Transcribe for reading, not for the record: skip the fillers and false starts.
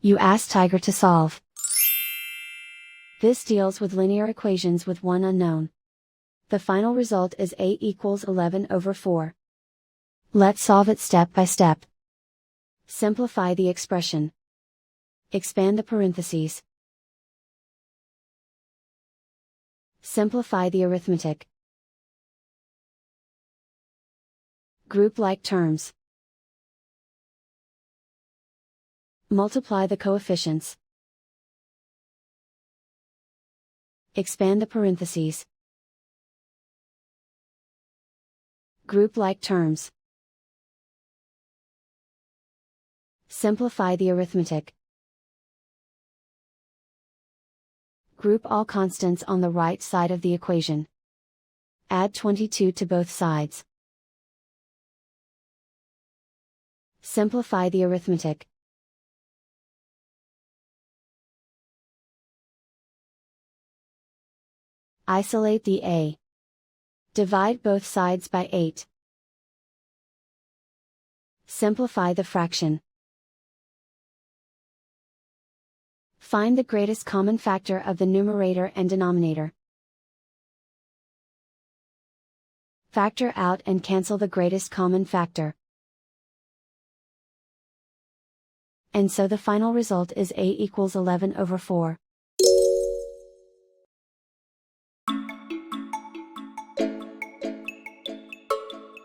You ask Tiger to solve. This deals with linear equations with one unknown. The final result is a equals 11/4. Let's solve it step by step. Simplify the expression. Expand the parentheses. Simplify the arithmetic. Group like terms. Multiply the coefficients. Expand the parentheses. Group like terms. Simplify the arithmetic. Group all constants on the right side of the equation. Add 22 to both sides. Simplify the arithmetic. Isolate the a. Divide both sides by 8. Simplify the fraction. Find the greatest common factor of the numerator and denominator. Factor out and cancel the greatest common factor. And so the final result is a equals 11/4.